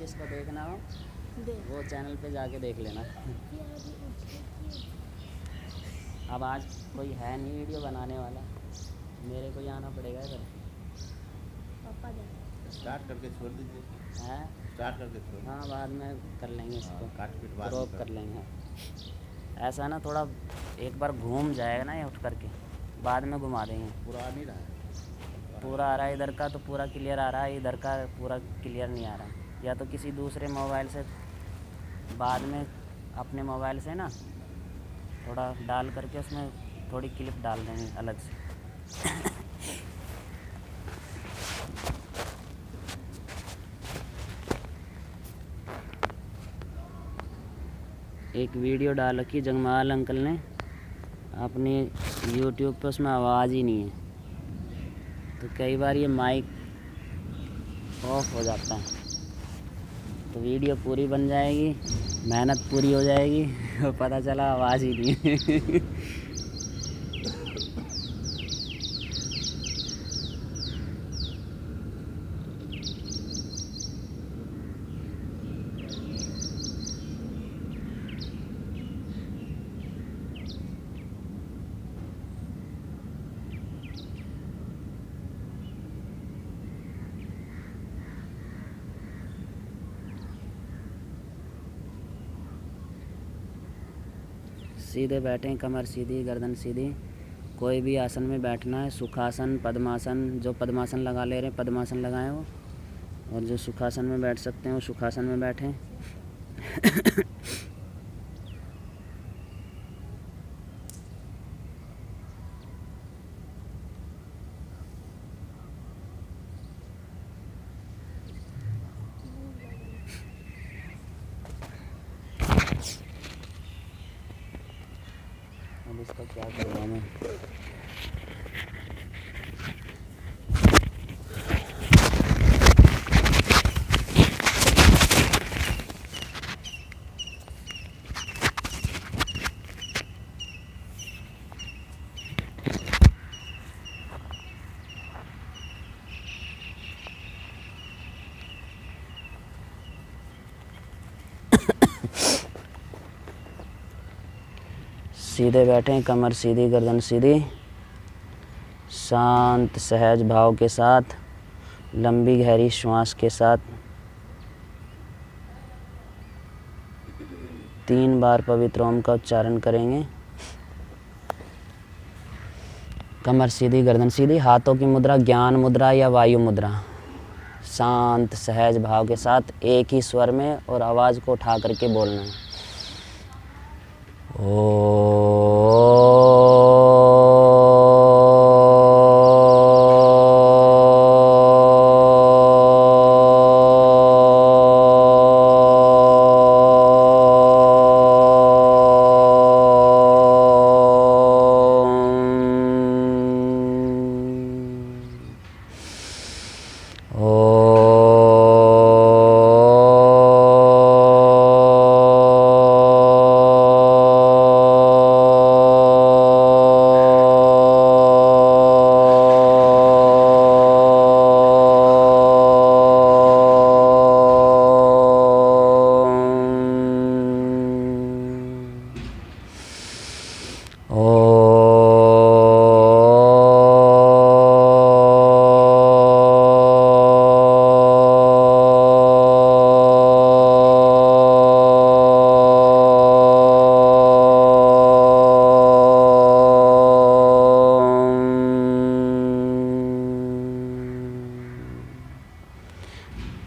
जिसको देखना हो वो चैनल पे जाके देख लेना। अब आज कोई है नहीं वीडियो बनाने वाला, मेरे को ही आना पड़ेगा इधर। पापा स्टार्ट करके छोड़ दीजिए। है स्टार्ट करके छोड़ दीजिए। हाँ, बाद में कर लेंगे इसको, काट पीट बाद क्रॉप में कर लेंगे। ऐसा ना थोड़ा एक बार घूम जाएगा ना ये उठ करके, बाद में घुमा देंगे। पूरा आ नहीं रहा है। पूरा आ रहा है इधर का तो पूरा क्लियर आ रहा है, इधर का पूरा क्लियर नहीं आ रहा है। या तो किसी दूसरे मोबाइल से बाद में अपने मोबाइल से ना थोड़ा डाल करके उसमें थोड़ी क्लिप डाल देंगे अलग से। एक वीडियो डाल रखी जगमाल अंकल ने अपनी यूट्यूब पे, उसमें आवाज़ ही नहीं है, तो कई बार ये माइक ऑफ हो जाता है। तो वीडियो पूरी बन जाएगी, मेहनत पूरी हो जाएगी और पता चला आवाज़ ही नहीं है। सीधे बैठें, कमर सीधी, गर्दन सीधी। कोई भी आसन में बैठना है, सुखासन, पद्मासन। जो पद्मासन लगा ले रहे हैं पद्मासन लगाएं वो, और जो सुखासन में बैठ सकते हैं वो सुखासन में बैठें। अब इसका क्या करूँगा मैं? सीधे बैठें, कमर सीधी, गर्दन सीधी। शांत सहज भाव के साथ, लंबी गहरी श्वास के साथ 3 बार पवित्र ओम का उच्चारण करेंगे। कमर सीधी, गर्दन सीधी। हाथों की मुद्रा ज्ञान मुद्रा या वायु मुद्रा। शांत सहज भाव के साथ एक ही स्वर में और आवाज़ को उठा करके बोलना है।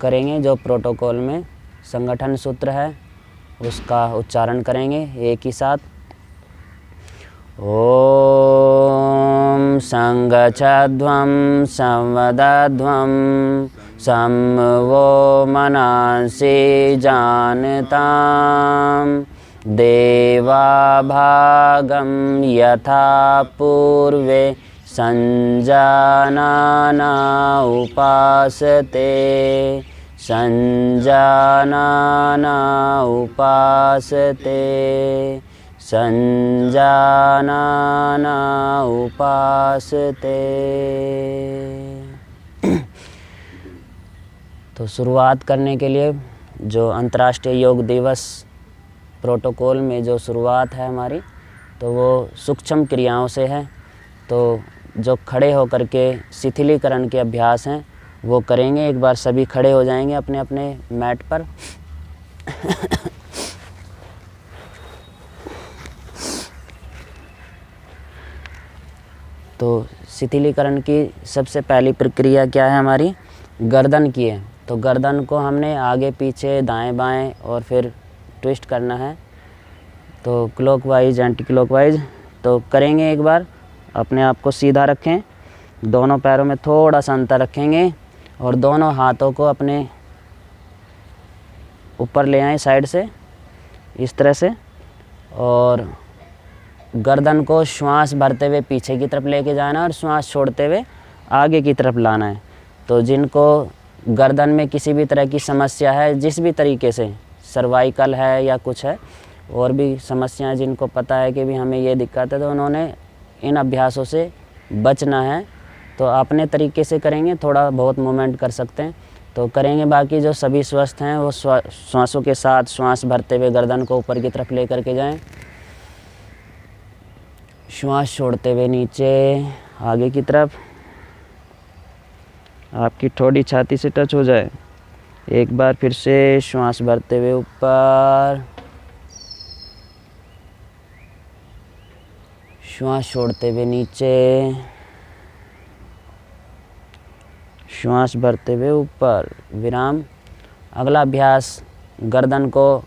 करेंगे जो प्रोटोकॉल में संगठन सूत्र है उसका उच्चारण करेंगे एक ही साथ। ओम संगच्छध्वं संवदध्वं संवो मनांसि जानतां देवाभागं यथा पूर्वे संजानाना उपासते संजानाना उपासते संजानाना उपासते। तो शुरुआत करने के लिए जो अंतर्राष्ट्रीय योग दिवस प्रोटोकॉल में जो शुरुआत है हमारी, तो वो सूक्ष्म क्रियाओं से है। तो जो खड़े होकर के शिथिलीकरण के अभ्यास हैं वो करेंगे। एक बार सभी खड़े हो जाएंगे अपने अपने मैट पर। तो शिथिलीकरण की सबसे पहली प्रक्रिया क्या है हमारी, गर्दन की है। तो गर्दन को हमने आगे पीछे दाएं बाएं और फिर ट्विस्ट करना है, तो क्लॉकवाइज एंटी क्लॉकवाइज। तो करेंगे एक बार। अपने आप को सीधा रखें, दोनों पैरों में थोड़ा सा अंतर रखेंगे और दोनों हाथों को अपने ऊपर ले आएं साइड से इस तरह से, और गर्दन को श्वास भरते हुए पीछे की तरफ लेके जाना है और श्वास छोड़ते हुए आगे की तरफ लाना है। तो जिनको गर्दन में किसी भी तरह की समस्या है, जिस भी तरीके से सर्वाइकल है या कुछ है और भी समस्याएं, जिनको पता है कि भी हमें ये दिक्कत है, तो उन्होंने इन अभ्यासों से बचना है। तो अपने तरीके से करेंगे, थोड़ा बहुत मूवमेंट कर सकते हैं तो करेंगे। बाकी जो सभी स्वस्थ हैं वो श्वासों के साथ श्वास भरते हुए गर्दन को ऊपर की तरफ ले करके जाएं, श्वास छोड़ते हुए नीचे आगे की तरफ, आपकी ठोड़ी छाती से टच हो जाए। एक बार फिर से श्वास भरते हुए ऊपर, श्वास छोड़ते हुए नीचे, श्वास भरते हुए ऊपर, विराम। अगला अभ्यास, गर्दन को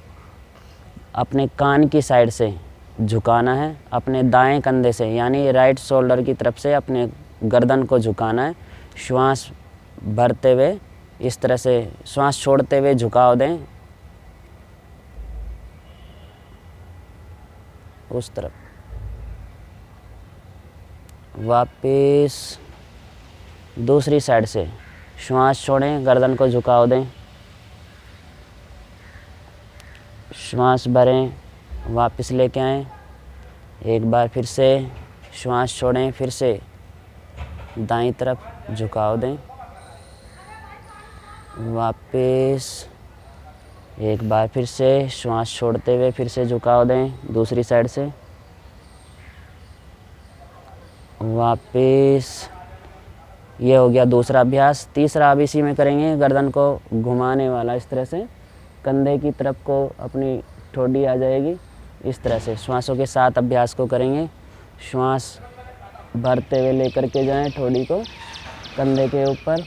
अपने कान की साइड से झुकाना है, अपने दाएं कंधे से यानी राइट शोल्डर की तरफ से अपने गर्दन को झुकाना है। श्वास भरते हुए इस तरह से, श्वास छोड़ते हुए झुकाव दें उस तरफ। वापस दूसरी साइड से श्वास छोड़ें, गर्दन को झुकाव दें, श्वास भरें, वापस लेके आएं। एक बार फिर से श्वास छोड़ें, फिर से दाईं तरफ झुकाव दें, वापस एक बार फिर से श्वास छोड़ते हुए फिर से झुकाव दें दूसरी साइड से, वापस। ये हो गया दूसरा अभ्यास। तीसरा अब इसी में करेंगे, गर्दन को घुमाने वाला इस तरह से, कंधे की तरफ को अपनी ठोड़ी आ जाएगी इस तरह से। श्वासों के साथ अभ्यास को करेंगे, श्वास भरते हुए लेकर के जाएं ठोड़ी को कंधे के ऊपर,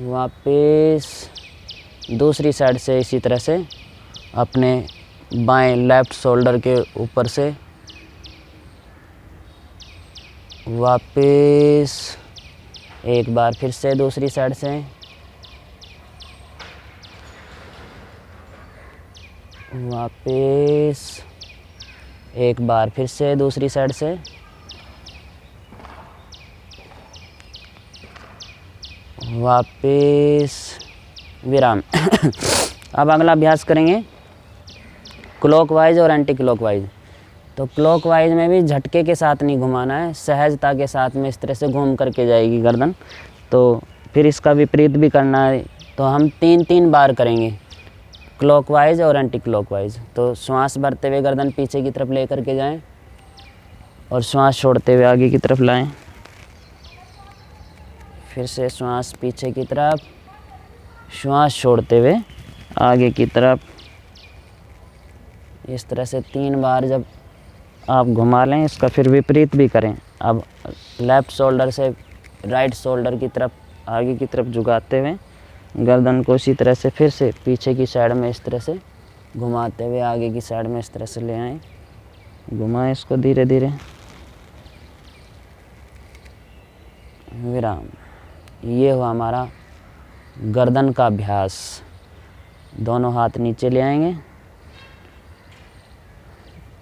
वापस दूसरी साइड से इसी तरह से अपने बाएं लेफ्ट शोल्डर के ऊपर से, वापस एक बार फिर से दूसरी साइड से, वापस एक बार फिर से दूसरी साइड से, वापस, विराम। अब अगला अभ्यास करेंगे क्लॉकवाइज और एंटी क्लॉकवाइज। तो क्लॉकवाइज में भी झटके के साथ नहीं घुमाना है, सहजता के साथ में इस तरह से घूम करके जाएगी गर्दन। तो फिर इसका विपरीत भी करना है, तो हम 3-3 बार करेंगे क्लॉकवाइज और एंटी क्लॉकवाइज। तो श्वास भरते हुए गर्दन पीछे की तरफ ले करके जाएं और श्वास छोड़ते हुए आगे की तरफ लाएं, फिर से श्वास पीछे की तरफ, श्वास छोड़ते हुए आगे की तरफ। इस तरह से 3 बार जब आप घुमा लें, इसका फिर विपरीत भी करें। अब लेफ़्ट शोल्डर से राइट शोल्डर की तरफ आगे की तरफ झुकाते हुए गर्दन को इसी तरह से फिर से पीछे की साइड में इस तरह से घुमाते हुए आगे की साइड में इस तरह से ले आएं, घुमाएं इसको धीरे धीरे, विराम। ये हुआ हमारा गर्दन का अभ्यास। दोनों हाथ नीचे ले आएंगे।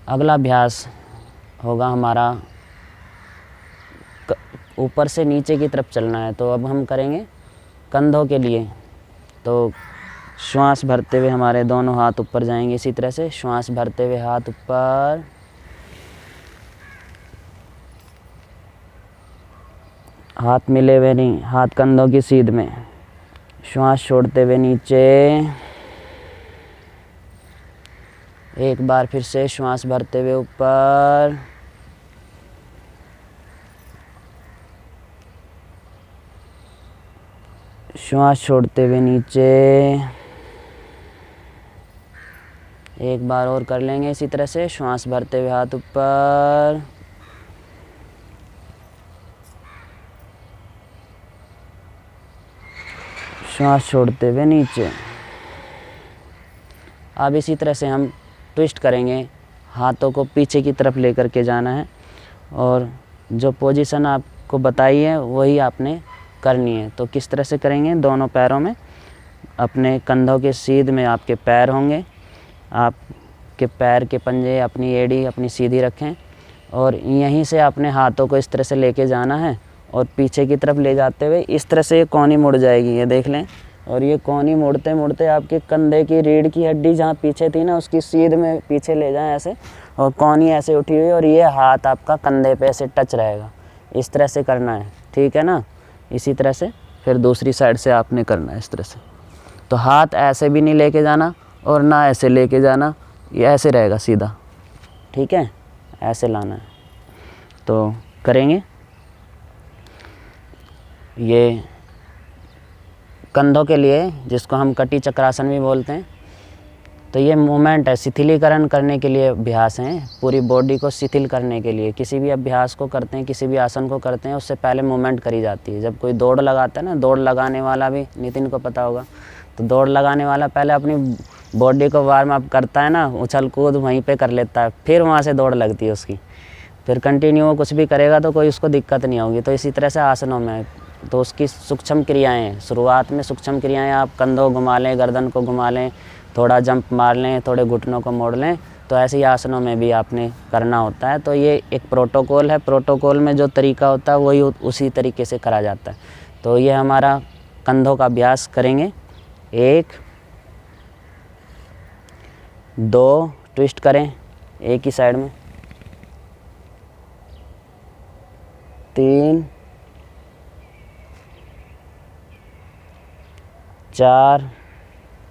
अगला अभ्यास होगा हमारा ऊपर से नीचे की तरफ चलना है। तो अब हम करेंगे कंधों के लिए। तो श्वास भरते हुए हमारे दोनों हाथ ऊपर जाएंगे इसी तरह से, श्वास भरते हुए हाथ ऊपर, हाथ मिले हुए नहीं, हाथ कंधों की सीध में, श्वास छोड़ते हुए नीचे। एक बार फिर से श्वास भरते हुए ऊपर। श्वास छोड़ते हुए नीचे। एक बार और कर लेंगे इसी तरह से। श्वास भरते हुए हाथ ऊपर। श्वास छोड़ते हुए नीचे। अब इसी तरह से हम ट्विस्ट करेंगे, हाथों को पीछे की तरफ लेकर के जाना है और जो पोजीशन आपको बताई है वही आपने करनी है। तो किस तरह से करेंगे, दोनों पैरों में, अपने कंधों के सीध में आपके पैर होंगे, आपके पैर के पंजे, अपनी एड़ी अपनी सीधी रखें और यहीं से अपने हाथों को इस तरह से लेके जाना है और पीछे की तरफ ले जाते हुए इस तरह से ये कोहनी मुड़ जाएगी, ये देख लें। और ये कोहनी मुड़ते मुड़ते आपके कंधे की रीढ़ की हड्डी जहाँ पीछे थी ना, उसकी सीध में पीछे ले जाएं ऐसे, और कोहनी ऐसे उठी हुई और ये हाथ आपका कंधे पे ऐसे टच रहेगा। इस तरह से करना है, ठीक है ना। इसी तरह से फिर दूसरी साइड से आपने करना है इस तरह से। तो हाथ ऐसे भी नहीं लेके जाना और ना ऐसे लेके जाना, ये ऐसे रहेगा सीधा, ठीक है, ऐसे लाना है। तो करेंगे ये कंधों के लिए, जिसको हम कटी चक्रासन भी बोलते हैं। तो ये मूवमेंट है, शिथिलीकरण करने के लिए अभ्यास हैं, पूरी बॉडी को शिथिल करने के लिए। किसी भी अभ्यास को करते हैं, किसी भी आसन को करते हैं, उससे पहले मूवमेंट करी जाती है। जब कोई दौड़ लगाता है ना, दौड़ लगाने वाला भी नितिन को पता होगा, तो दौड़ लगाने वाला पहले अपनी बॉडी को वार्म अप करता है ना, उछल कूद वहीं पे कर लेता है, फिर वहाँ से दौड़ लगती है उसकी, फिर कंटिन्यू वो कुछ भी करेगा तो कोई उसको दिक्कत नहीं होगी। तो इसी तरह से आसनों में तो उसकी सूक्ष्म क्रियाएँ हैं। शुरुआत में सूक्ष्म क्रियाएँ, आप कंधों घुमा लें, गर्दन को घुमा लें, थोड़ा जंप मार लें, थोड़े घुटनों को मोड़ लें, तो ऐसे ही आसनों में भी आपने करना होता है। तो ये एक प्रोटोकॉल है, प्रोटोकॉल में जो तरीका होता है वही उसी तरीके से करा जाता है। तो ये हमारा कंधों का अभ्यास करेंगे। 1 2 ट्विस्ट करें एक ही साइड में, 3 4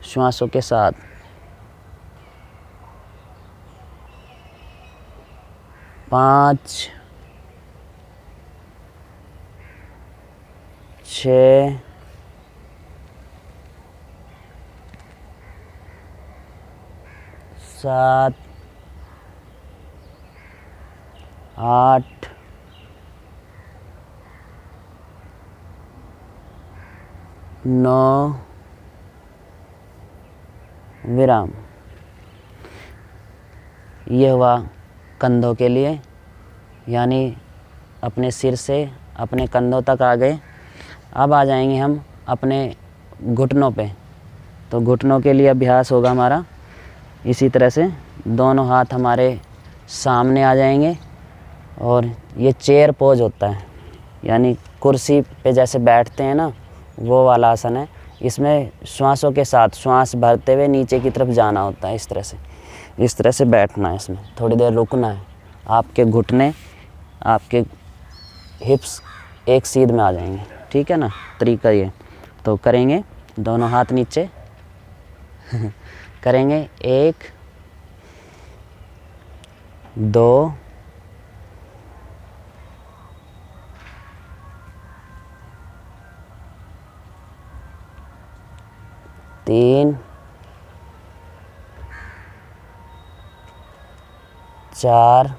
श्वासों के साथ, 5 6 7 8 9 विराम। ये हुआ कंधों के लिए, यानी अपने सिर से अपने कंधों तक आ गए। अब आ जाएंगे हम अपने घुटनों पे। तो घुटनों के लिए अभ्यास होगा हमारा इसी तरह से, दोनों हाथ हमारे सामने आ जाएंगे और ये चेयर पोज होता है, यानी कुर्सी पे जैसे बैठते हैं ना, वो वाला आसन है। इसमें श्वासों के साथ श्वास भरते हुए नीचे की तरफ जाना होता है, इस तरह से बैठना है। इसमें थोड़ी देर रुकना है, आपके घुटने, आपके हिप्स एक सीध में आ जाएंगे, ठीक है ना। तरीका ये। तो करेंगे, दोनों हाथ नीचे करेंगे, 1 2 3 4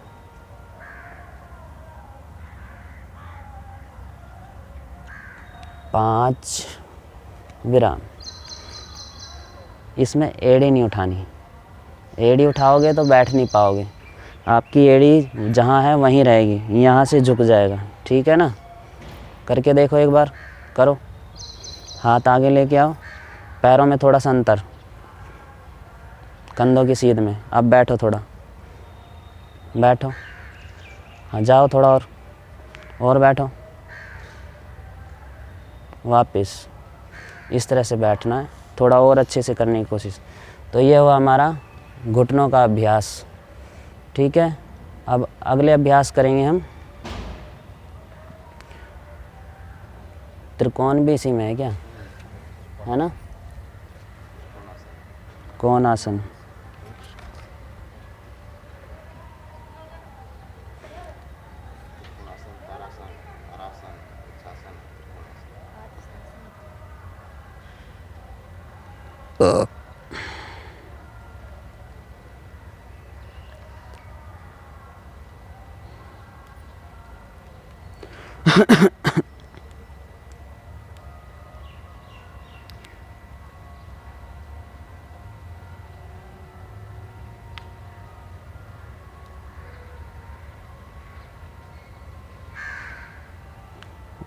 5 विराम। इसमें एड़ी नहीं उठानी, एड़ी उठाओगे तो बैठ नहीं पाओगे, आपकी एड़ी जहाँ है वहीं रहेगी, यहाँ से झुक जाएगा, ठीक है ना। करके देखो एक बार, करो। हाथ आगे लेके आओ, पैरों में थोड़ा सा अंतर, कंधों की सीध में। अब बैठो, थोड़ा बैठो, हाँ जाओ थोड़ा और बैठो, वापस इस तरह से बैठना है, थोड़ा और अच्छे से करने की कोशिश। तो ये हुआ हमारा घुटनों का अभ्यास, ठीक है। अब अगले अभ्यास करेंगे हम, त्रिकोण भी इसी में है क्या? है ना। कौन आसन,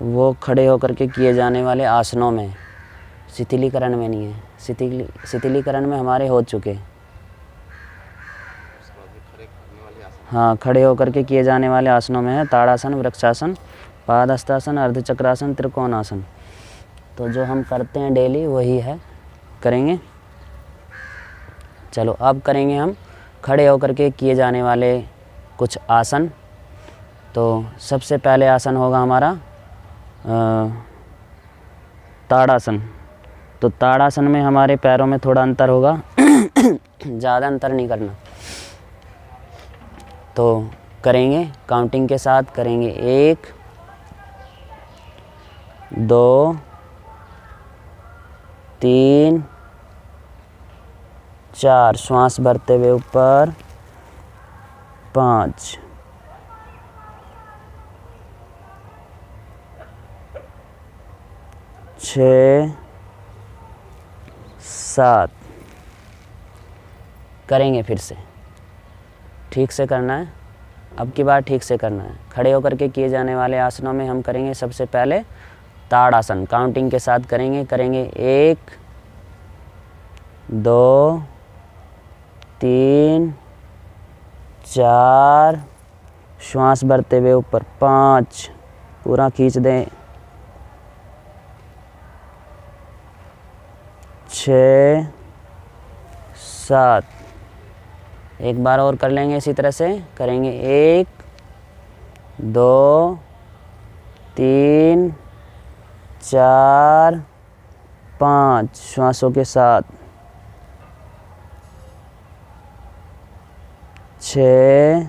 वो खड़े होकर के किए जाने वाले आसनों में, शिथिलीकरण में नहीं है। शिथिलीकरण में हमारे हो चुके। हाँ, खड़े होकर के किए जाने वाले आसनों में है ताड़ासन, वृक्षासन, पादहस्तासन, अर्धचक्रासन, त्रिकोणासन। तो जो हम करते हैं डेली वही है, करेंगे। चलो अब करेंगे हम खड़े होकर के किए जाने वाले कुछ आसन। तो सबसे पहले आसन होगा हमारा ताड़ासन। तो ताड़ासन में हमारे पैरों में थोड़ा अंतर होगा, ज़्यादा अंतर नहीं करना। तो करेंगे काउंटिंग के साथ, करेंगे 1 2 3 4, श्वास भरते हुए ऊपर, 5 6 7। करेंगे फिर से, ठीक से करना है, अब की बार ठीक से करना है। खड़े होकर के किए जाने वाले आसनों में हम करेंगे सबसे पहले ताड़ासन, काउंटिंग के साथ करेंगे 1 2 3 4, श्वास भरते हुए ऊपर, 5, पूरा खींच दें, 6 7। एक बार और कर लेंगे इसी तरह से, करेंगे 1 2 3 4 5, श्वासों के साथ, 6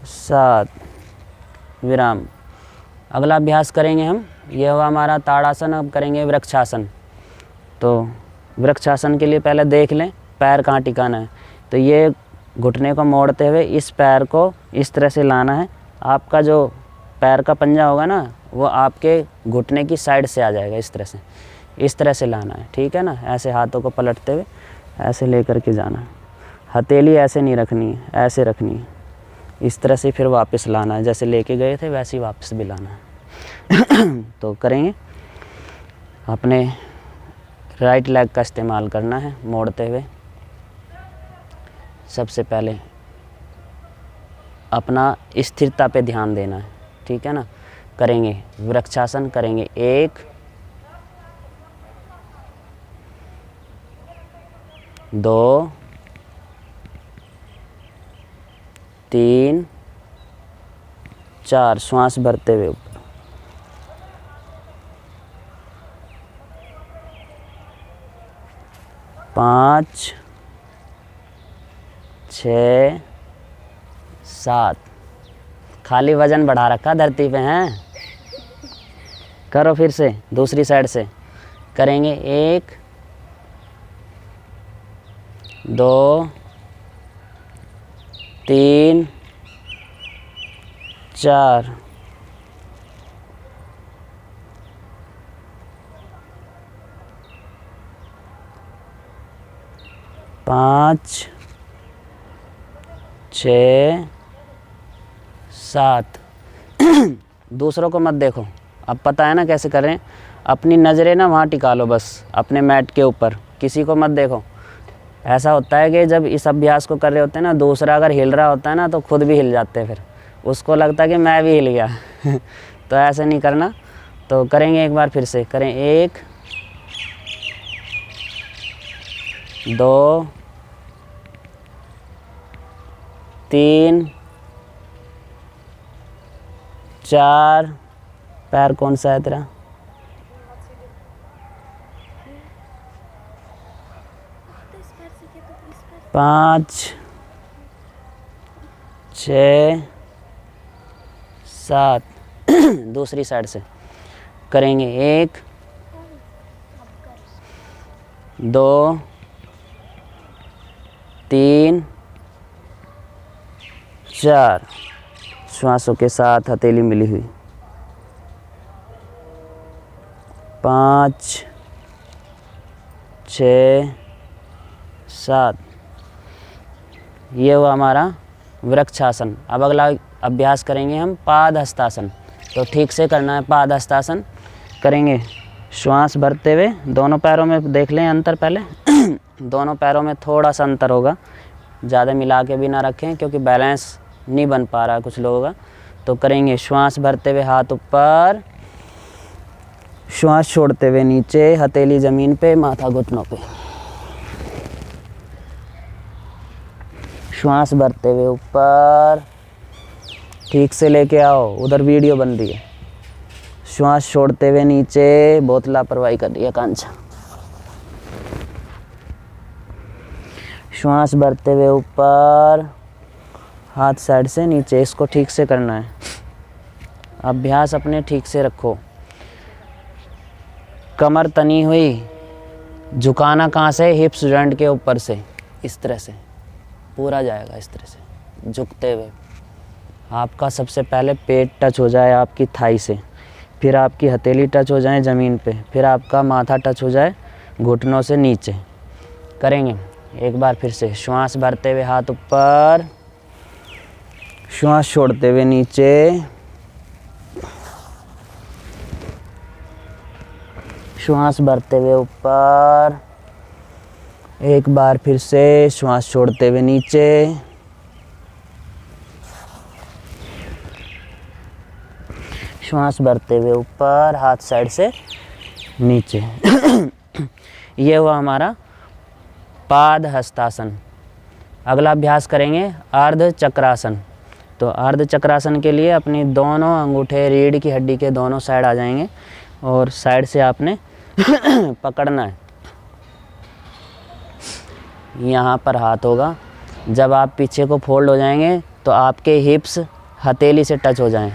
7, विराम। अगला अभ्यास करेंगे हम, यह हुआ हमारा ताड़ासन। अब करेंगे वृक्षासन। तो वृक्षासन के लिए पहले देख लें पैर कहाँ टिकाना है। तो ये घुटने को मोड़ते हुए इस पैर को इस तरह से लाना है। आपका जो पैर का पंजा होगा ना, वो आपके घुटने की साइड से आ जाएगा, इस तरह से लाना है, ठीक है ना। ऐसे हाथों को पलटते हुए ऐसे लेकर के जाना है। हथेली ऐसे नहीं रखनी है, ऐसे रखनी है, इस तरह से फिर वापस लाना है। जैसे लेके गए थे वैसे ही वापस भी लाना है। तो करेंगे, अपने राइट लेग का इस्तेमाल करना है मोड़ते हुए। सबसे पहले अपना स्थिरता पे ध्यान देना है, ठीक है ना। करेंगे वृक्षासन, करेंगे 1 2 3 4, श्वास भरते हुए ऊपर, 5 6 7। खाली वजन बढ़ा रखा धरती पे हैं। करो फिर से दूसरी साइड से, करेंगे 1 2 3 4 5 6 7। दूसरों को मत देखो, अब पता है ना कैसे कर रहे हैं। अपनी नज़रें ना वहाँ टिका लो, बस अपने मैट के ऊपर, किसी को मत देखो। ऐसा होता है कि जब इस अभ्यास को कर रहे होते हैं ना, दूसरा अगर हिल रहा होता है ना तो खुद भी हिल जाते हैं, फिर उसको लगता है कि मैं भी हिल गया। तो ऐसे नहीं करना। तो करेंगे एक बार फिर से, करें 1 2 3 4। पैर कौन सा है तेरा? देखे तो इस पर 5 6 7 दूसरी साइड से करेंगे। 1 अब कर 2 3 4 श्वासों के साथ हथेली मिली हुई। 5 6 7 ये हुआ हमारा वृक्षासन। अब अगला अभ्यास करेंगे हम पाद हस्तासन। तो ठीक से करना है पाद हस्तासन। करेंगे श्वास भरते हुए, दोनों पैरों में देख लें अंतर पहले दोनों पैरों में थोड़ा सा अंतर होगा, ज़्यादा मिला के भी ना रखें क्योंकि बैलेंस नहीं बन पा रहा है कुछ लोगों का। तो करेंगे श्वास भरते हुए हाथ ऊपर, श्वास छोड़ते हुए नीचे, हथेली ज़मीन पे, माथा घुटनों पे। श्वास भरते हुए ऊपर, ठीक से लेके आओ, उधर वीडियो बन रही है। श्वास छोड़ते हुए नीचे, बहुत लापरवाही कर रही है कांचा। श्वास भरते हुए ऊपर, हाथ साइड से नीचे, इसको ठीक से करना है। अभ्यास अपने ठीक से रखो। कमर तनी हुई, झुकाना कहाँ से? हिप्स जॉइंट के ऊपर से, इस तरह से पूरा जाएगा, इस तरह से झुकते हुए। आपका सबसे पहले पेट टच हो जाए आपकी थाई से, फिर आपकी हथेली टच हो जाए ज़मीन पे, फिर आपका माथा टच हो जाए घुटनों से नीचे। करेंगे एक बार फिर से। श्वास भरते हुए हाथ ऊपर, श्वास छोड़ते हुए नीचे, श्वास भरते हुए ऊपर, एक बार फिर से श्वास छोड़ते हुए नीचे, श्वास भरते हुए ऊपर, हाथ साइड से नीचे ये हुआ हमारा पाद हस्तासन। अगला अभ्यास करेंगे अर्ध चक्रासन। तो अर्ध चक्रासन के लिए अपनी दोनों अंगूठे रीढ़ की हड्डी के दोनों साइड आ जाएंगे और साइड से आपने पकड़ना है। यहाँ पर हाथ होगा। जब आप पीछे को फोल्ड हो जाएंगे तो आपके हिप्स हथेली से टच हो जाएं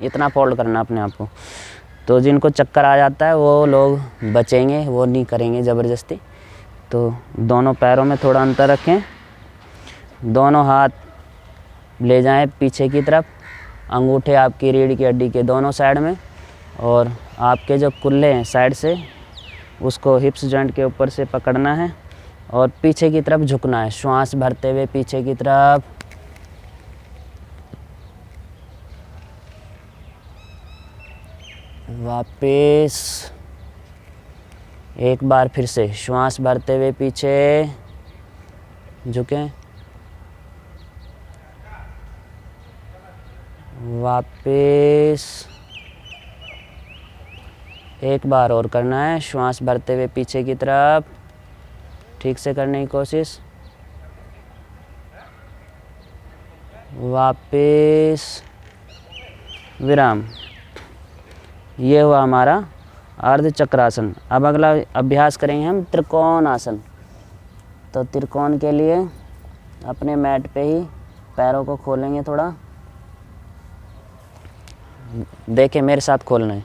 इतना फोल्ड करना अपने आप को। तो जिनको चक्कर आ जाता है वो लोग बचेंगे, वो नहीं करेंगे ज़बरदस्ती। तो दोनों पैरों में थोड़ा अंतर रखें, दोनों हाथ ले जाएं पीछे की तरफ, अंगूठे आपकी रीढ़ की हड्डी के दोनों साइड में, और आपके जो कुल्ले हैं साइड से उसको हिप्स जॉइंट के ऊपर से पकड़ना है और पीछे की तरफ झुकना है। श्वास भरते हुए पीछे की तरफ, वापस एक बार फिर से श्वास भरते हुए पीछे झुकें, वापस एक बार और करना है। श्वास भरते हुए पीछे की तरफ, ठीक से करने की कोशिश, वापस विराम। ये हुआ हमारा अर्ध चक्रासन। अब अगला अभ्यास करेंगे हम त्रिकोण आसन। तो त्रिकोण के लिए अपने मैट पे ही पैरों को खोलेंगे थोड़ा, देखें मेरे साथ खोलना है।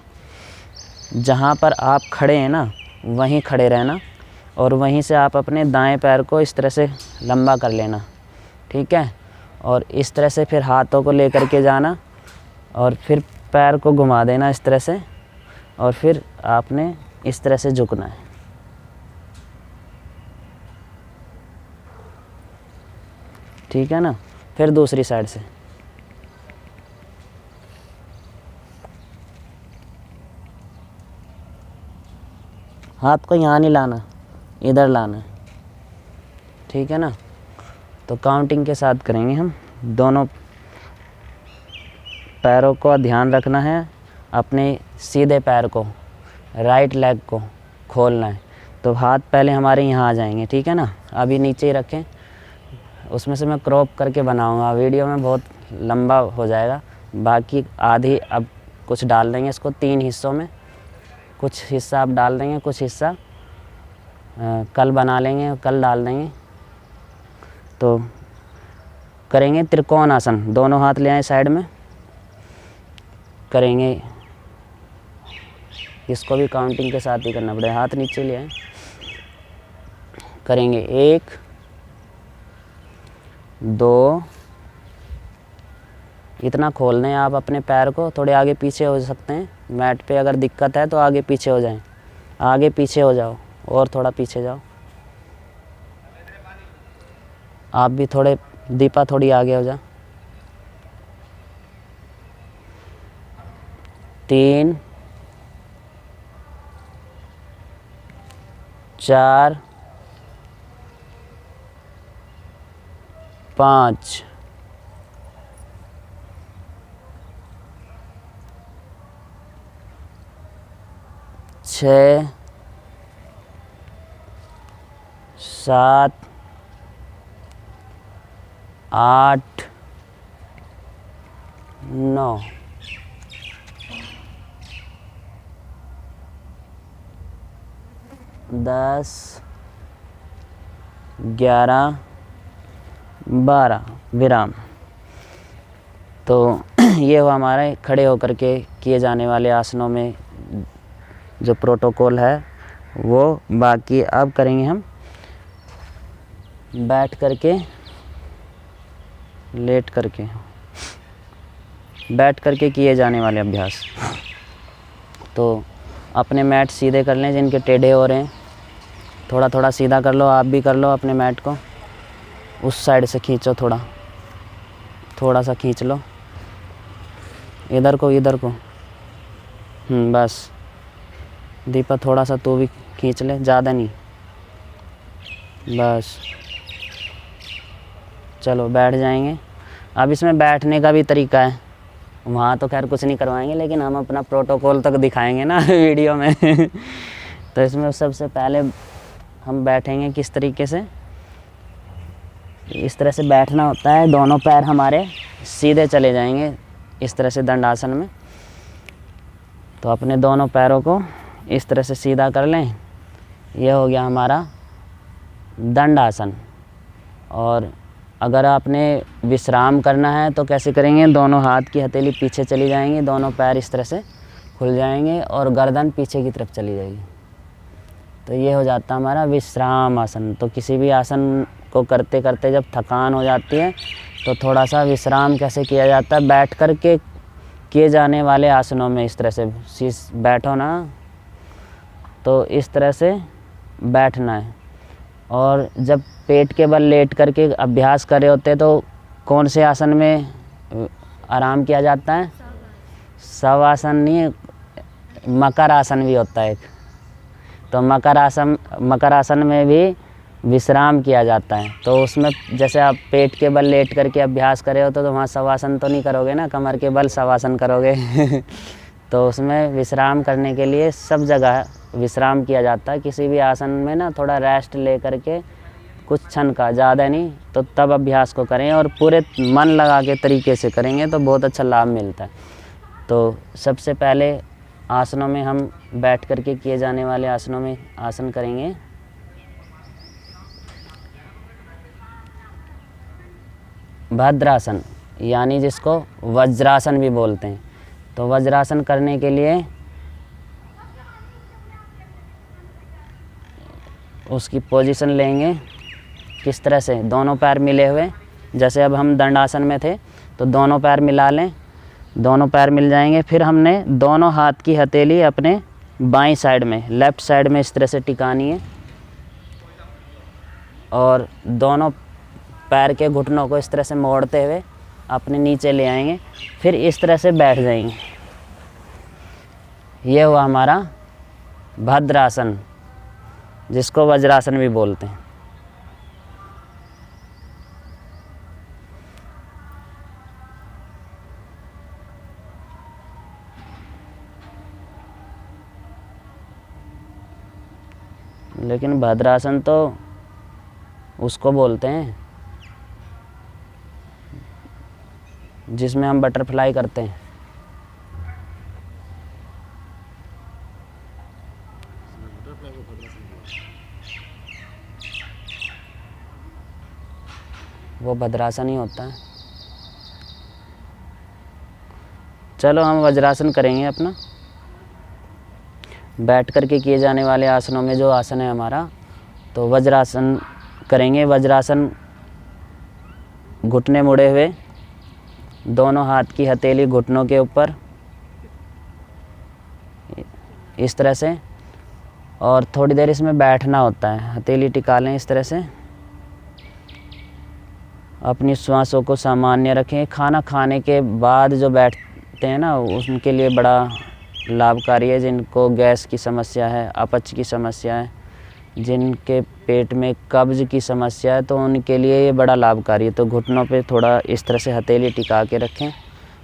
जहाँ पर आप खड़े हैं ना वहीं खड़े रहना और वहीं से आप अपने दाएं पैर को इस तरह से लंबा कर लेना, ठीक है। और इस तरह से फिर हाथों को लेकर के जाना और फिर पैर को घुमा देना इस तरह से, और फिर आपने इस तरह से झुकना है। ठीक है ना। फिर दूसरी साइड से हाथ को यहाँ नहीं लाना, इधर लाना है, ठीक है ना। तो काउंटिंग के साथ करेंगे हम। दोनों पैरों को ध्यान रखना है, अपने सीधे पैर को, राइट लेग को खोलना है। तो हाथ पहले हमारे यहाँ आ जाएंगे, ठीक है ना। अभी नीचे ही रखें, उसमें से मैं क्रॉप करके बनाऊंगा, वीडियो में बहुत लंबा हो जाएगा। बाकी आधी अब कुछ डाल देंगे इसको 3 हिस्सों में, कुछ हिस्सा आप डाल देंगे, कुछ हिस्सा कल बना लेंगे और कल डाल देंगे। तो करेंगे त्रिकोण आसन, दोनों हाथ ले आए साइड में, करेंगे, इसको भी काउंटिंग के साथ ही करना पड़ेगा, हाथ नीचे ले आए, करेंगे 1 2, इतना खोल दें आप अपने पैर को, थोड़े आगे पीछे हो सकते हैं, मैट पे अगर दिक्कत है तो आगे पीछे हो जाएं, आगे पीछे हो जाओ और थोड़ा पीछे जाओ, आप भी थोड़े, दीपा थोड़ी आगे हो जा, 3 4 5 6 7 8 9 10 11 12 विराम। तो ये हुआ हमारे खड़े होकर के किए जाने वाले आसनों में जो प्रोटोकॉल है वो। बाकी अब करेंगे हम बैठ करके, लेट करके, बैठ करके किए जाने वाले अभ्यास। तो अपने मैट सीधे कर लें, जिनके टेढ़े हो रहे हैं थोड़ा थोड़ा सीधा कर लो, आप भी कर लो अपने मैट को, उस साइड से खींचो, थोड़ा सा खींच लो, इधर को, बस दीपा थोड़ा सा तो भी खींच ले, ज़्यादा नहीं, बस। चलो बैठ जाएंगे। अब इसमें बैठने का भी तरीका है, वहाँ तो खैर कुछ नहीं करवाएंगे, लेकिन हम अपना प्रोटोकॉल तक दिखाएंगे ना वीडियो में तो इसमें सबसे पहले हम बैठेंगे किस तरीके से, इस तरह से बैठना होता है, दोनों पैर हमारे सीधे चले जाएंगे इस तरह से दंडासन में। तो अपने दोनों पैरों को इस तरह से सीधा कर लें, यह हो गया हमारा दंडासन। और अगर आपने विश्राम करना है तो कैसे करेंगे, दोनों हाथ की हथेली पीछे चली जाएंगी, दोनों पैर इस तरह से खुल जाएंगे और गर्दन पीछे की तरफ चली जाएगी। तो ये हो जाता है हमारा विश्राम आसन। तो किसी भी आसन को करते करते जब थकान हो जाती है तो थोड़ा सा विश्राम कैसे किया जाता है, बैठ कर के किए जाने वाले आसनों में इस तरह से बैठो ना, तो इस तरह से बैठना है। और जब पेट के बल लेट करके अभ्यास कर रहे होते तो कौन से आसन में आराम किया जाता है, शवासन नहीं, मकर आसन भी होता है एक। तो मकर आसन में भी विश्राम किया जाता है। तो उसमें जैसे आप पेट के बल लेट करके अभ्यास कर रहे हो तो वहाँ शवासन तो नहीं करोगे ना, कमर के बल शवासन करोगे तो उसमें विश्राम करने के लिए सब जगह विश्राम किया जाता है। किसी भी आसन में ना थोड़ा रेस्ट ले करके कुछ क्षण का, ज़्यादा नहीं, तो तब अभ्यास को करें और पूरे मन लगा के तरीके से करेंगे तो बहुत अच्छा लाभ मिलता है। तो सबसे पहले आसनों में हम बैठ करके किए जाने वाले आसनों में आसन करेंगे। भद्रासन, यानी जिसको वज्रासन भी बोलते हैं। तो वज्रासन करने के लिए उसकी पोजीशन लेंगे किस तरह से, दोनों पैर मिले हुए, जैसे अब हम दंडासन में थे तो दोनों पैर मिला लें, दोनों पैर मिल जाएंगे। फिर हमने दोनों हाथ की हथेली अपने बाईं साइड में, लेफ़्ट साइड में इस तरह से टिकानी है और दोनों पैर के घुटनों को इस तरह से मोड़ते हुए अपने नीचे ले आएंगे, फिर इस तरह से बैठ जाएंगे। ये हुआ हमारा भद्रासन, जिसको वज्रासन भी बोलते हैं। लेकिन भद्रासन तो उसको बोलते हैं जिसमें हम बटरफ्लाई करते हैं। वो भद्रासन ही होता है। चलो हम वज्रासन करेंगे अपना। बैठ करके किए जाने वाले आसनों में जो आसन है हमारा, तो वज्रासन करेंगे। वज्रासन घुटने मुड़े हुए, दोनों हाथ की हथेली घुटनों के ऊपर इस तरह से, और थोड़ी देर इसमें बैठना होता है। हथेली टिका लें इस तरह से, अपनी श्वासों को सामान्य रखें। खाना खाने के बाद जो बैठते हैं ना, उनके लिए बड़ा लाभकारी है। जिनको गैस की समस्या है, अपच की समस्या है, जिनके पेट में कब्ज़ की समस्या है, तो उनके लिए ये बड़ा लाभकारी है। तो घुटनों पे थोड़ा इस तरह से हथेली टिका के रखें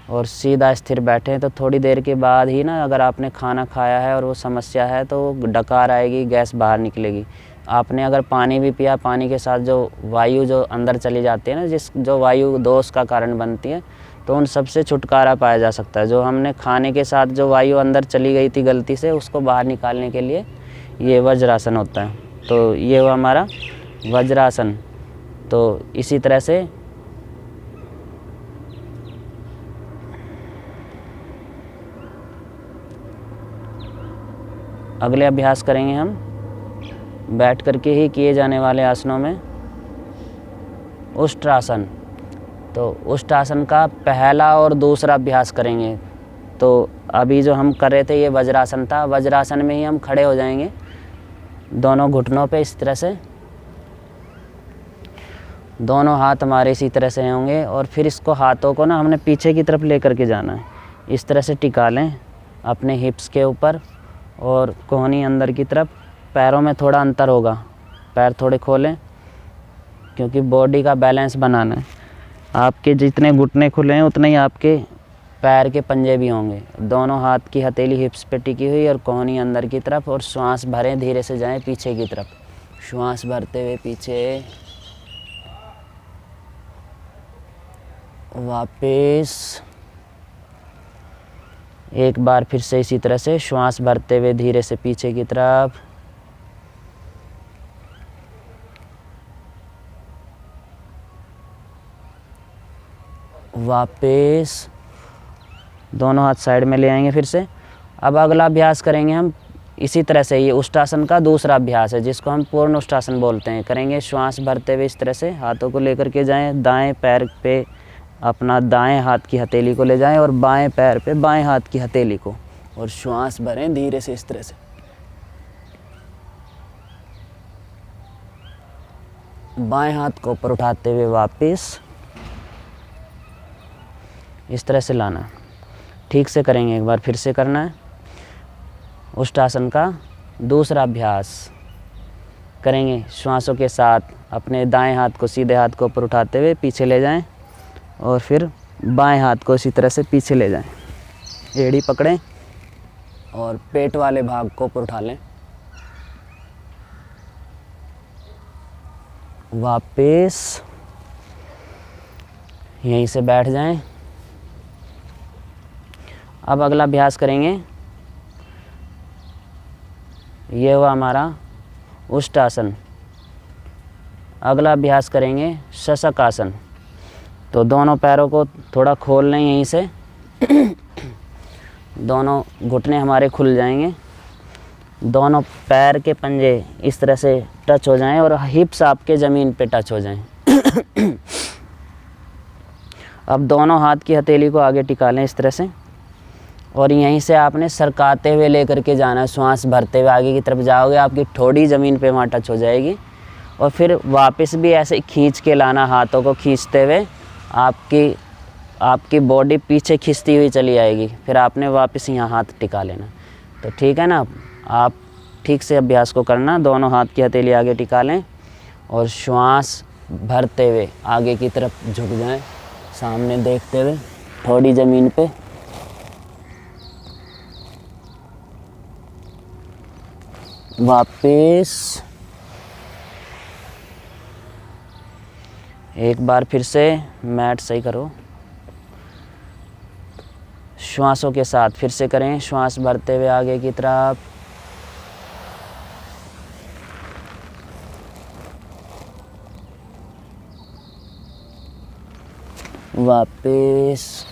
और सीधा स्थिर बैठें। तो थोड़ी देर के बाद ही ना, अगर आपने खाना खाया है और वो समस्या है, तो डकार आएगी, गैस बाहर निकलेगी। आपने अगर पानी भी पिया, पानी के साथ जो वायु जो अंदर चली जाती है ना, जो वायु दोष का कारण बनती है, तो उन सबसे छुटकारा पाया जा सकता है। जो हमने खाने के साथ जो वायु अंदर चली गई थी गलती से, उसको बाहर निकालने के लिए ये वज्रासन होता है। तो ये हुआ हमारा वज्रासन। तो इसी तरह से अगले अभ्यास करेंगे हम बैठ करके ही किए जाने वाले आसनों में उष्ट्रासन। तो उष्ट्रासन का पहला और दूसरा अभ्यास करेंगे। तो अभी जो हम कर रहे थे ये वज्रासन था। वज्रासन में ही हम खड़े हो जाएंगे दोनों घुटनों पे इस तरह से, दोनों हाथ हमारे इसी तरह से होंगे, और फिर इसको हाथों को ना हमने पीछे की तरफ ले करके जाना है। इस तरह से टिका लें अपने हिप्स के ऊपर और कोहनी अंदर की तरफ। पैरों में थोड़ा अंतर होगा, पैर थोड़े खोलें क्योंकि बॉडी का बैलेंस बनाना है। आपके जितने घुटने खुले हैं उतने ही आपके पैर के पंजे भी होंगे। दोनों हाथ की हथेली हिप्स पे टिकी हुई और कोहनी अंदर की तरफ, और श्वास भरें, धीरे से जाएं पीछे की तरफ। श्वास भरते हुए पीछे, वापस एक बार फिर से इसी तरह से श्वास भरते हुए धीरे से पीछे की तरफ, वापस दोनों हाथ साइड में ले आएंगे फिर से। अब अगला अभ्यास करेंगे हम इसी तरह से। ये उष्ट्रासन का दूसरा अभ्यास है जिसको हम पूर्ण उष्ट्रासन बोलते हैं। करेंगे श्वास भरते हुए इस तरह से, हाथों को लेकर के जाएं, दाएं पैर पे अपना दाएं हाथ की हथेली को ले जाएं और बाएं पैर पे बाएं हाथ की हथेली को, और श्वास भरें धीरे से इस तरह से। बाएं हाथ को ऊपर उठाते हुए वापस इस तरह से लाना। ठीक से करेंगे, एक बार फिर से करना है। उष्ट्रासन का दूसरा अभ्यास करेंगे श्वासों के साथ। अपने दाएं हाथ को सीधे हाथ को ऊपर उठाते हुए पीछे ले जाएं और फिर बाएं हाथ को इसी तरह से पीछे ले जाएं। एड़ी पकड़ें और पेट वाले भाग को ऊपर उठा लें। वापस यहीं से बैठ जाएं। अब अगला अभ्यास करेंगे, ये हुआ हमारा उष्ट्रासन। अगला अभ्यास करेंगे शशक आसन। तो दोनों पैरों को थोड़ा खोल लें यहीं से, दोनों घुटने हमारे खुल जाएंगे, दोनों पैर के पंजे इस तरह से टच हो जाएं और हिप्स आपके ज़मीन पे टच हो जाएं। अब दोनों हाथ की हथेली को आगे टिका लें इस तरह से, और यहीं से आपने सरकाते हुए लेकर के जाना है। श्वास भरते हुए आगे की तरफ जाओगे, आपकी ठोड़ी ज़मीन पे वहाँ टच हो जाएगी, और फिर वापस भी ऐसे खींच के लाना, हाथों को खींचते हुए आपकी बॉडी पीछे खींचती हुई चली आएगी। फिर आपने वापस यहाँ हाथ टिका लेना। तो ठीक है ना, आप ठीक से अभ्यास को करना। दोनों हाथ की हथेली आगे टिका लें और श्वास भरते हुए आगे की तरफ झुक जाएं, सामने देखते हुए ठोड़ी ज़मीन पे। वापस एक बार फिर से मैट सही करो। श्वासों के साथ फिर से करें, श्वास भरते हुए आगे की तरफ, वापस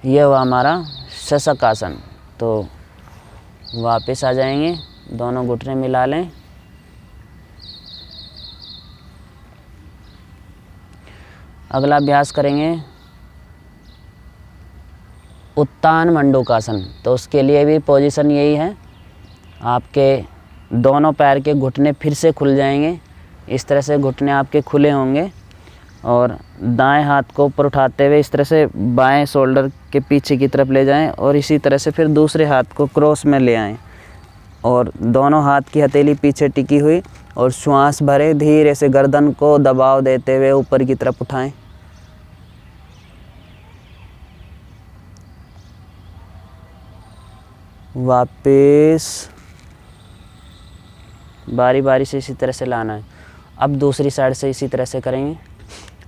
ये हुआ हमारा शशक आसन। तो वापस आ जाएंगे, दोनों घुटने मिला लें। अगला अभ्यास करेंगे उत्तान मंडूकासन। तो उसके लिए भी पोजीशन यही है, आपके दोनों पैर के घुटने फिर से खुल जाएंगे। इस तरह से घुटने आपके खुले होंगे और दाएं हाथ को ऊपर उठाते हुए इस तरह से बाएं शोल्डर के पीछे की तरफ ले जाएं और इसी तरह से फिर दूसरे हाथ को क्रॉस में ले आएं और दोनों हाथ की हथेली पीछे टिकी हुई और श्वास भरे धीरे से गर्दन को दबाव देते हुए ऊपर की तरफ उठाएं। वापस बारी बारी से इसी तरह से लाना है। अब दूसरी साइड से इसी तरह से करेंगे।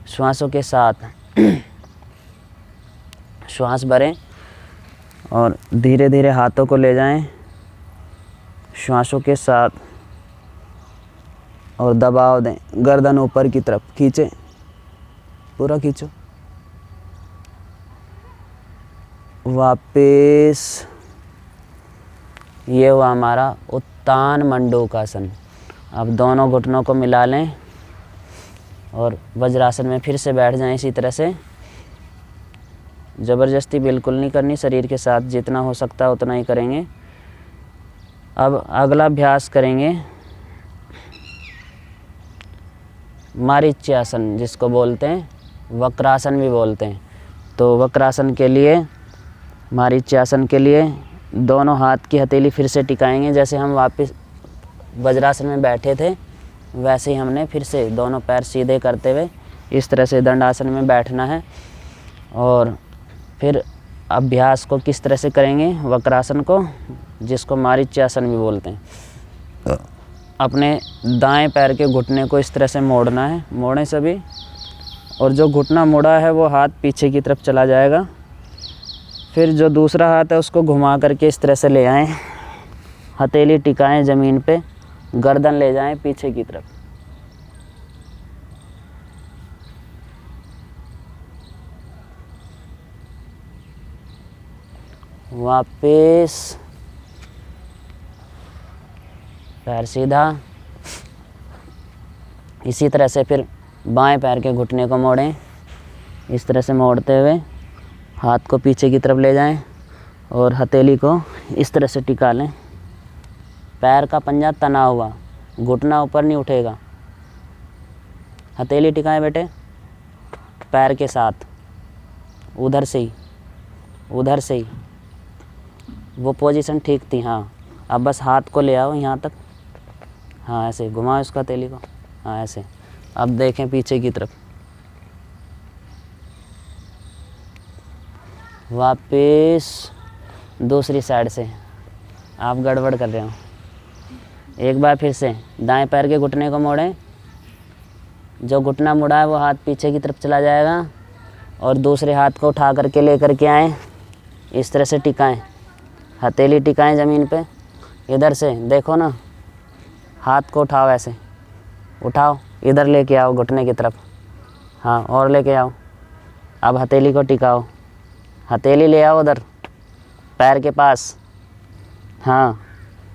श्वासों के साथ श्वास भरें और धीरे धीरे हाथों को ले जाएं श्वासों के साथ और दबाव दें। गर्दन ऊपर की तरफ खींचें, पूरा खींचो। वापस ये हुआ हमारा उत्तान मंडूकासन। अब दोनों घुटनों को मिला लें और वज्रासन में फिर से बैठ जाएं। इसी तरह से ज़बरदस्ती बिल्कुल नहीं करनी, शरीर के साथ जितना हो सकता है उतना ही करेंगे। अब अगला अभ्यास करेंगे मारीच्यासन, जिसको बोलते हैं वक्रासन भी बोलते हैं। तो वक्रासन के लिए, मारीच्यासन के लिए दोनों हाथ की हथेली फिर से टिकाएंगे। जैसे हम वापस वज्रासन में बैठे थे वैसे ही हमने फिर से दोनों पैर सीधे करते हुए इस तरह से दंडासन में बैठना है। और फिर अभ्यास को किस तरह से करेंगे वक्रासन को, जिसको मारीच्यासन भी बोलते हैं। अपने दाएं पैर के घुटने को इस तरह से मोड़ना है, मोड़ें सभी, और जो घुटना मुड़ा है वो हाथ पीछे की तरफ चला जाएगा। फिर जो दूसरा हाथ है उसको घुमा करके इस तरह से ले आएं, हथेली टिकाएं ज़मीन पे, गर्दन ले जाएं पीछे की तरफ। वापस पैर सीधा। इसी तरह से फिर बाएं पैर के घुटने को मोड़ें, इस तरह से मोड़ते हुए हाथ को पीछे की तरफ ले जाएं और हथेली को इस तरह से टिका लें। पैर का पंजा तना हुआ, घुटना ऊपर नहीं उठेगा। हथेली टिकाएं बेटे पैर के साथ, उधर से ही, उधर से ही। वो पोजीशन ठीक थी। हाँ, अब बस हाथ को ले आओ यहाँ तक। हाँ, ऐसे घुमाओ इसका हथेली को। हाँ, ऐसे। अब देखें पीछे की तरफ। वापस दूसरी साइड से। आप गड़बड़ कर रहे हो। एक बार फिर से दाएं पैर के घुटने को मोड़ें, जो घुटना मुड़ा है वो हाथ पीछे की तरफ चला जाएगा और दूसरे हाथ को उठा करके ले करके आएँ, इस तरह से टिकाएं, हथेली टिकाएं ज़मीन पे। इधर से देखो ना, हाथ को उठाओ, ऐसे उठाओ, इधर लेके आओ घुटने की तरफ। हाँ, और लेके आओ। अब हथेली को टिकाओ, हथेली ले आओ उधर पैर के पास। हाँ,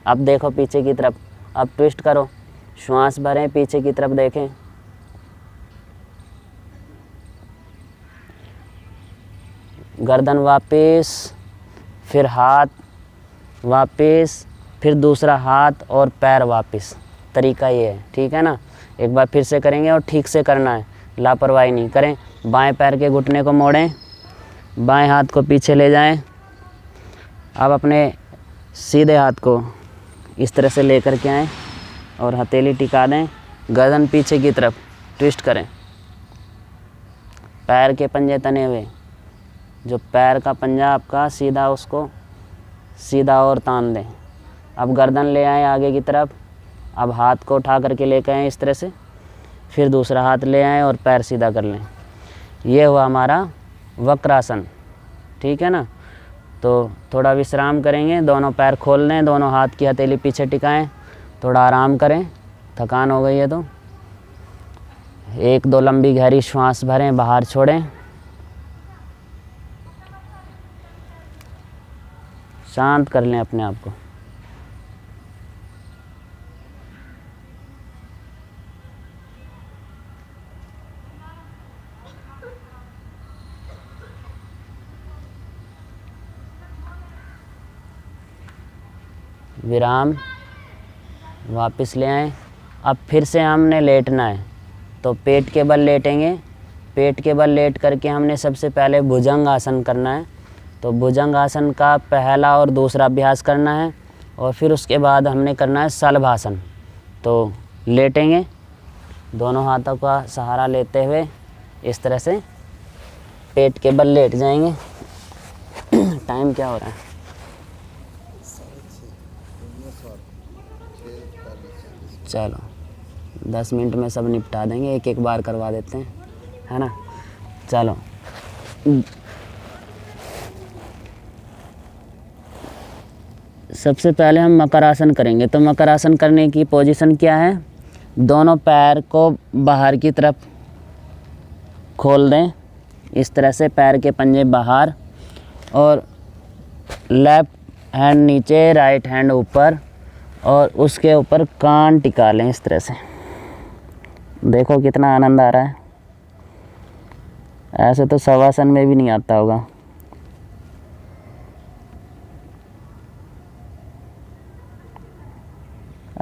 अब देखो पीछे की तरफ। अब ट्विस्ट करो, श्वास भरें, पीछे की तरफ देखें। गर्दन वापस, फिर हाथ वापस, फिर दूसरा हाथ और पैर वापस। तरीका ये है, ठीक है ना। एक बार फिर से करेंगे और ठीक से करना है, लापरवाही नहीं करें। बाएं पैर के घुटने को मोड़ें, बाएं हाथ को पीछे ले जाएं। अब अपने सीधे हाथ को इस तरह से लेकर के आएँ और हथेली टिका दें, गर्दन पीछे की तरफ ट्विस्ट करें। पैर के पंजे तने हुए, जो पैर का पंजा आपका सीधा, उसको सीधा और तान दें। अब गर्दन ले आएँ आगे की तरफ। अब हाथ को उठा करके लेकर आएँ इस तरह से, फिर दूसरा हाथ ले आएँ और पैर सीधा कर लें। ये हुआ हमारा वक्रासन, ठीक है ना। तो थोड़ा विश्राम करेंगे, दोनों पैर खोल लें, दोनों हाथ की हथेली पीछे टिकाएं, थोड़ा आराम करें, थकान हो गई है तो। एक दो लंबी गहरी श्वास भरें, बाहर छोड़ें। शांत कर लें अपने आप को। विराम, वापस ले आएं। अब फिर से हमने लेटना है, तो पेट के बल लेटेंगे। पेट के बल लेट करके हमने सबसे पहले भुजंग आसन करना है। तो भुजंग आसन का पहला और दूसरा अभ्यास करना है, और फिर उसके बाद हमने करना है शलभासन। तो लेटेंगे, दोनों हाथों का सहारा लेते हुए इस तरह से पेट के बल लेट जाएंगे। टाइम क्या हो रहा है? चलो 10 मिनट में सब निपटा देंगे, एक एक बार करवा देते हैं, है ना। चलो सबसे पहले हम मकर आसन करेंगे। तो मकर आसन करने की पोजीशन क्या है? दोनों पैर को बाहर की तरफ खोल दें, इस तरह से पैर के पंजे बाहर, और लेफ्ट हैंड नीचे, राइट हैंड ऊपर, और उसके ऊपर कान टिका लें इस तरह से। देखो कितना आनंद आ रहा है। ऐसे तो शवासन में भी नहीं आता होगा।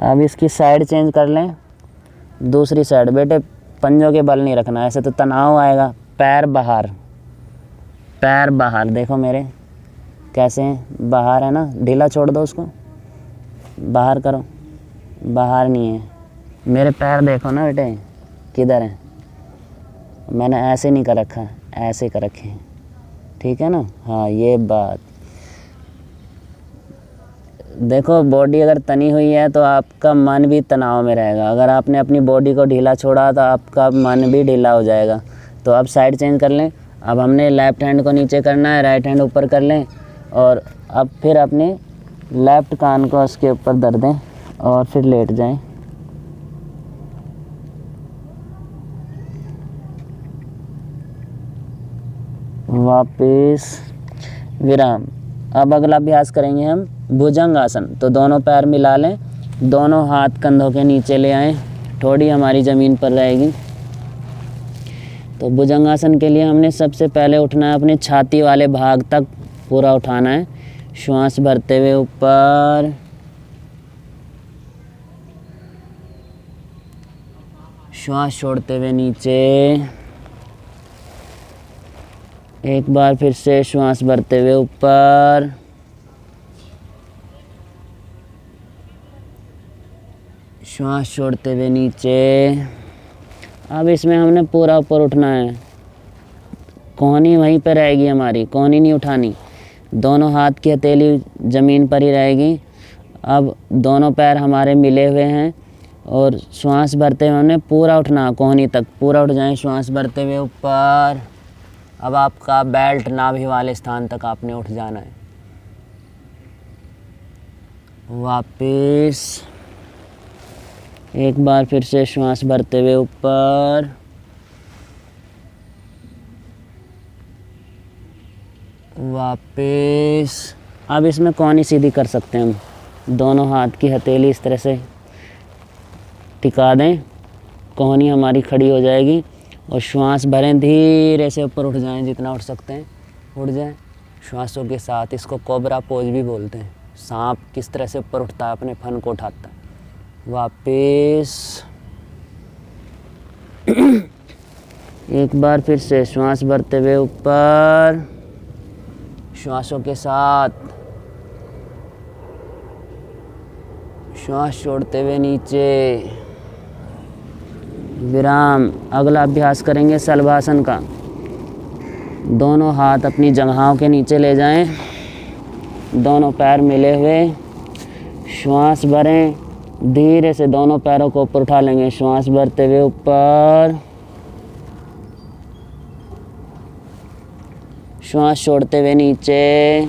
अब इसकी साइड चेंज कर लें, दूसरी साइड। बेटे पंजों के बल नहीं रखना, ऐसे तो तनाव आएगा। पैर बाहर, पैर बाहर, देखो मेरे कैसे हैं, बाहर है ना। ढीला छोड़ दो उसको, बाहर करो। बाहर नहीं है, मेरे पैर देखो ना बेटे किधर हैं। मैंने ऐसे नहीं कर रखा, ऐसे कर रखे हैं, ठीक है ना। हाँ, ये बात देखो। बॉडी अगर तनी हुई है तो आपका मन भी तनाव में रहेगा। अगर आपने अपनी बॉडी को ढीला छोड़ा तो आपका मन भी ढीला हो जाएगा। तो अब साइड चेंज कर लें। अब हमने लेफ़्ट हैंड को नीचे करना है, राइट हैंड ऊपर कर लें, और अब फिर अपने लेफ़्ट कान को उसके ऊपर धर दें और फिर लेट जाएं। वापस विराम। अब अगला अभ्यास करेंगे हम भुजंग आसन। तो दोनों पैर मिला लें, दोनों हाथ कंधों के नीचे ले आएं, थोड़ी हमारी ज़मीन पर रहेगी। तो भुजंग आसन के लिए हमने सबसे पहले उठना है, अपने छाती वाले भाग तक पूरा उठाना है। श्वास भरते हुए ऊपर, श्वास छोड़ते हुए नीचे। एक बार फिर से श्वास भरते हुए ऊपर, श्वास छोड़ते हुए नीचे। अब इसमें हमने पूरा ऊपर उठना है, कोहनी वहीं पर रहेगी हमारी, कोहनी नहीं उठानी। दोनों हाथ की हथेली ज़मीन पर ही रहेगी। अब दोनों पैर हमारे मिले हुए हैं और श्वास भरते हुए हमने पूरा उठना, कोहनी तक पूरा उठ जाएं। श्वास भरते हुए ऊपर। अब आपका बेल्ट नाभि वाले स्थान तक आपने उठ जाना है। वापिस एक बार फिर से श्वास भरते हुए ऊपर, वापिस। अब इसमें कोहनी सीधी कर सकते हैं हम। दोनों हाथ की हथेली इस तरह से टिका दें, कोहनी हमारी खड़ी हो जाएगी, और श्वास भरें, धीरे से ऊपर उठ जाएं, जितना उठ सकते हैं उठ जाएं श्वासों के साथ। इसको कोबरा पोज भी बोलते हैं। सांप किस तरह से ऊपर उठता है, अपने फन को उठाता है। वापिस एक बार फिर से श्वास भरते हुए ऊपर, श्वासों के साथ, श्वास छोड़ते हुए नीचे, विराम। अगला अभ्यास करेंगे शलभासन का। दोनों हाथ अपनी जंघाओं के नीचे ले जाएं, दोनों पैर मिले हुए, श्वास भरें, धीरे से दोनों पैरों को ऊपर उठा लेंगे। श्वास भरते हुए ऊपर, श्वास छोड़ते हुए नीचे,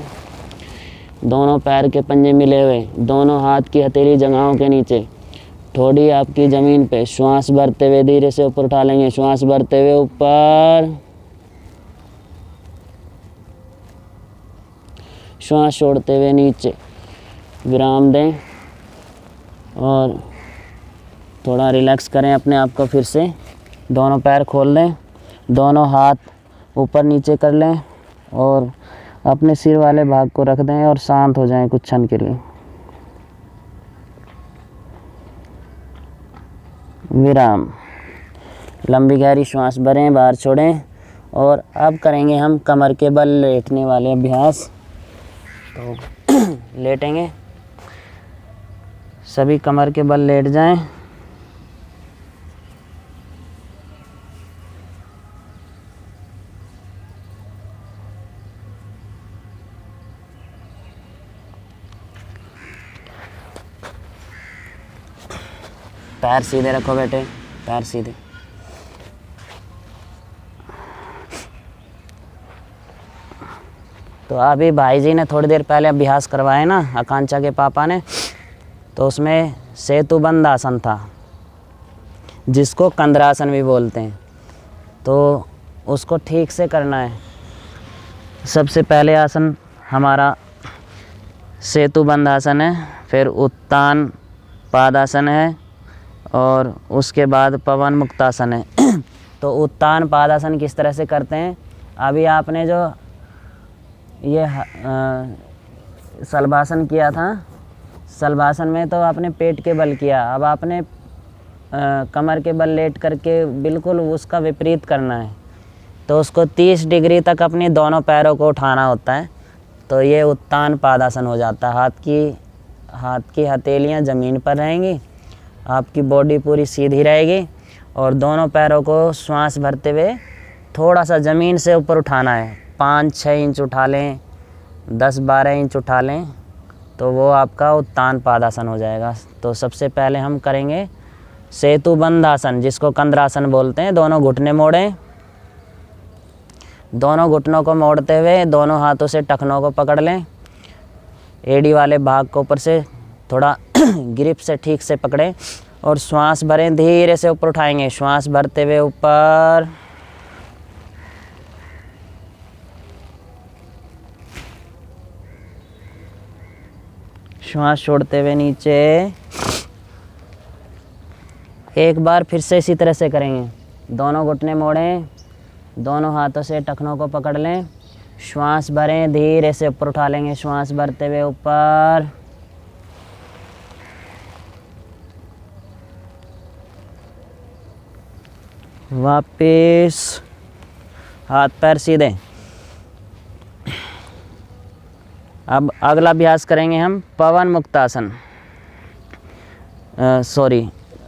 दोनों पैर के पंजे मिले हुए, दोनों हाथ की हथेली जंघाओं के नीचे, थोड़ी आपकी ज़मीन पे। श्वास भरते हुए धीरे से ऊपर उठा लेंगे, श्वास भरते हुए ऊपर, श्वास छोड़ते हुए नीचे। विराम दें और थोड़ा रिलैक्स करें अपने आप को। फिर से दोनों पैर खोल दें, दोनों हाथ ऊपर नीचे कर लें और अपने सिर वाले भाग को रख दें और शांत हो जाएं कुछ क्षण के लिए। विराम। लंबी गहरी श्वास भरें, बाहर छोड़ें। और अब करेंगे हम कमर के बल लेटने वाले अभ्यास। तो लेटेंगे, सभी कमर के बल लेट जाएं। पैर सीधे रखो बेटे, पैर सीधे। तो अभी भाई जी ने थोड़ी देर पहले अभ्यास करवाए ना, आकांक्षा के पापा ने, तो उसमें सेतुबंध आसन था जिसको कंद्रासन भी बोलते हैं। तो उसको ठीक से करना है। सबसे पहले आसन हमारा सेतुबंध आसन है, फिर उत्तान पादासन है और उसके बाद पवन मुक्तासन है। तो उत्तान पादासन किस तरह से करते हैं? अभी आपने जो ये शलभासन किया था, शलभासन में तो आपने पेट के बल किया। अब आपने कमर के बल लेट करके बिल्कुल उसका विपरीत करना है। तो उसको 30 डिग्री तक अपने दोनों पैरों को उठाना होता है। तो ये उत्तान पादासन हो जाता है। हाथ की हथेलियाँ ज़मीन पर रहेंगी, आपकी बॉडी पूरी सीधी रहेगी और दोनों पैरों को श्वास भरते हुए थोड़ा सा ज़मीन से ऊपर उठाना है। 5-6 इंच उठा लें, 10-12 इंच उठा लें, तो वो आपका उत्तान पादासन हो जाएगा। तो सबसे पहले हम करेंगे सेतुबंध आसन, जिसको कंद्रासन बोलते हैं। दोनों घुटने मोड़ें, दोनों घुटनों को मोड़ते हुए दोनों हाथों से टखनों को पकड़ लें। एड़ी वाले भाग को ऊपर से थोड़ा ग्रिप से ठीक से पकड़ें और श्वास भरें, धीरे से ऊपर उठाएंगे। श्वास भरते हुए ऊपर, श्वास छोड़ते हुए नीचे। एक बार फिर से इसी तरह से करेंगे। दोनों घुटने मोड़ें, दोनों हाथों से टखनों को पकड़ लें, श्वास भरें, धीरे से ऊपर उठा लेंगे। श्वास भरते हुए ऊपर, वापिस हाथ पैर सीधे। अब अगला अभ्यास करेंगे हम पवन मुक्तासन,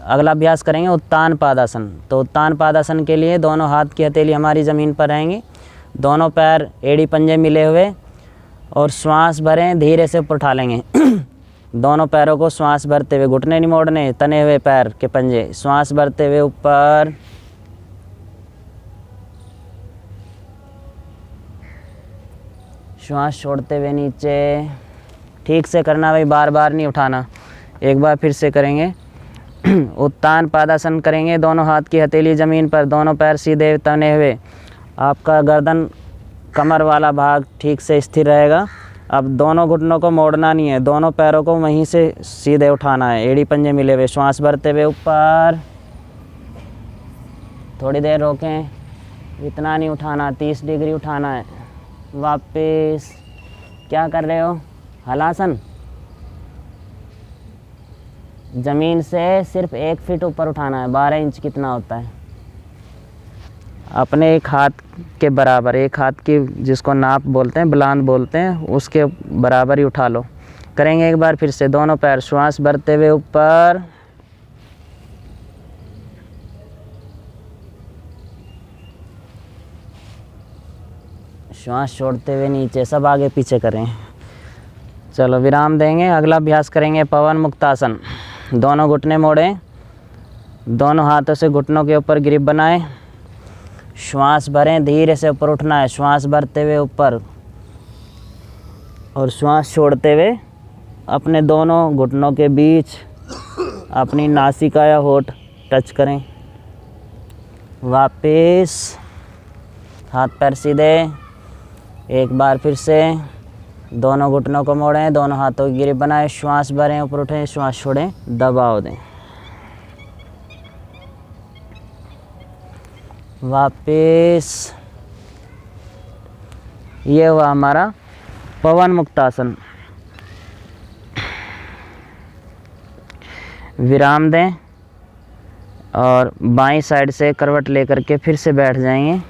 अगला अभ्यास करेंगे उत्तान पादासन। तो उत्तान पादासन के लिए दोनों हाथ की हथेली हमारी ज़मीन पर रहेंगी, दोनों पैर एड़ी पंजे मिले हुए और श्वास भरें, धीरे से ऊपर उठा लेंगे। दोनों पैरों को श्वास भरते हुए, घुटने नहीं मोड़ने, तने हुए पैर के पंजे, श्वास भरते हुए ऊपर, श्वास छोड़ते हुए नीचे। ठीक से करना भाई, बार बार नहीं उठाना। एक बार फिर से करेंगे। उत्तान पादासन करेंगे, दोनों हाथ की हथेली ज़मीन पर, दोनों पैर सीधे तने हुए, आपका गर्दन कमर वाला भाग ठीक से स्थिर रहेगा। अब दोनों घुटनों को मोड़ना नहीं है, दोनों पैरों को वहीं से सीधे उठाना है, एड़ी पंजे मिले हुए। श्वास भरते हुए ऊपर, थोड़ी देर रोकें, इतना नहीं उठाना, 30 डिग्री उठाना है। वापस क्या कर रहे हो? हलासन। ज़मीन से सिर्फ 1 फीट ऊपर उठाना है। 12 इंच कितना होता है? अपने एक हाथ के बराबर, एक हाथ की जिसको नाप बोलते हैं, बलांद बोलते हैं, उसके बराबर ही उठा लो। करेंगे एक बार फिर से। दोनों पैर श्वास भरते हुए ऊपर, श्वास छोड़ते हुए नीचे। सब आगे पीछे करें। चलो विराम देंगे। अगला अभ्यास करेंगे पवन मुक्तासन। दोनों घुटने मोड़ें, दोनों हाथों से घुटनों के ऊपर ग्रिप बनाएं, श्वास भरें, धीरे से ऊपर उठना है। श्वास भरते हुए ऊपर और श्वास छोड़ते हुए अपने दोनों घुटनों के बीच अपनी नासिका या होठ टच करें। वापस हाथ पैर सीधे। एक बार फिर से दोनों घुटनों को मोड़ें, दोनों हाथों की गिरिप बनाएं, श्वास भरें, ऊपर उठें, श्वास छोड़ें, दबाव दें। वापस। ये हुआ हमारा पवन मुक्तासन। विराम दें और बाईं साइड से करवट लेकर के फिर से बैठ जाएंगे।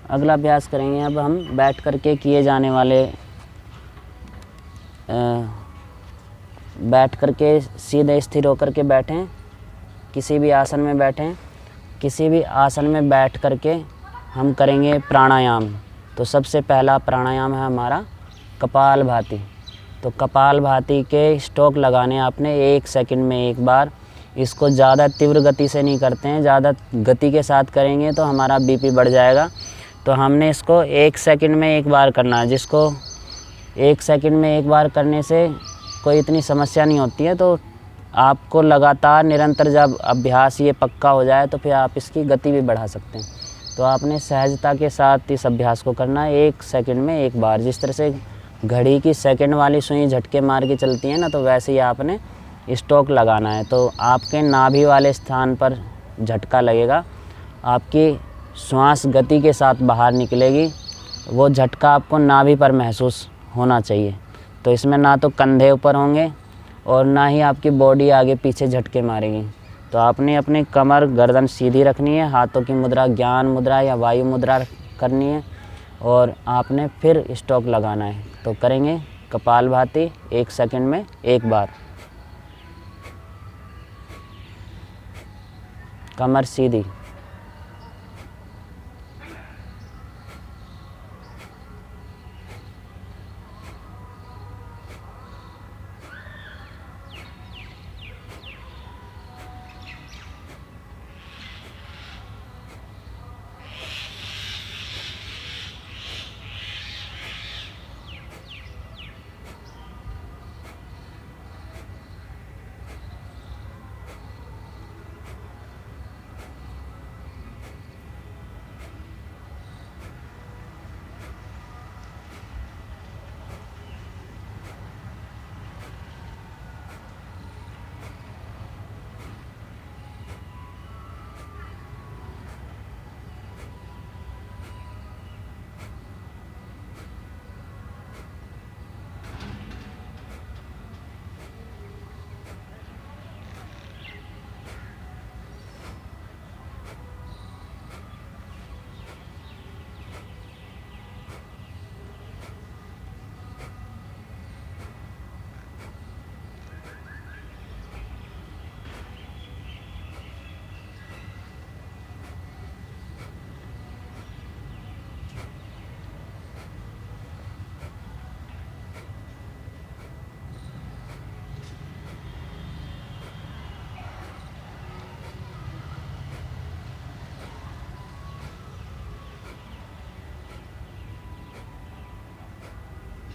अगला अभ्यास करेंगे अब हम बैठ करके किए जाने वाले बैठ करके सीधे स्थिर होकर के बैठें। किसी भी आसन में बैठें। किसी भी आसन में बैठ करके हम करेंगे प्राणायाम। तो सबसे पहला प्राणायाम है हमारा कपालभाति। तो कपालभाति के स्ट्रोक लगाने आपने 1 सेकंड में एक बार। इसको ज़्यादा तीव्र गति से नहीं करते हैं, ज़्यादा गति के साथ करेंगे तो हमारा बीपी बढ़ जाएगा। तो हमने इसको 1 सेकंड में एक बार करना है, जिसको 1 सेकंड में एक बार करने से कोई इतनी समस्या नहीं होती है। तो आपको लगातार निरंतर जब अभ्यास ये पक्का हो जाए तो फिर आप इसकी गति भी बढ़ा सकते हैं। तो आपने सहजता के साथ इस अभ्यास को करना है 1 सेकंड में एक बार। जिस तरह से घड़ी की सेकंड वाली सुई झटके मार के चलती है ना, तो वैसे ही आपने स्ट्रोक लगाना है। तो आपके नाभि वाले स्थान पर झटका लगेगा, आपकी श्वास गति के साथ बाहर निकलेगी। वो झटका आपको नाभि पर महसूस होना चाहिए। तो इसमें ना तो कंधे ऊपर होंगे और ना ही आपकी बॉडी आगे पीछे झटके मारेगी। तो आपने अपनी कमर गर्दन सीधी रखनी है, हाथों की मुद्रा ज्ञान मुद्रा या वायु मुद्रा करनी है और आपने फिर स्ट्रोक लगाना है। तो करेंगे कपालभाति 1 सेकंड में एक बार। कमर सीधी।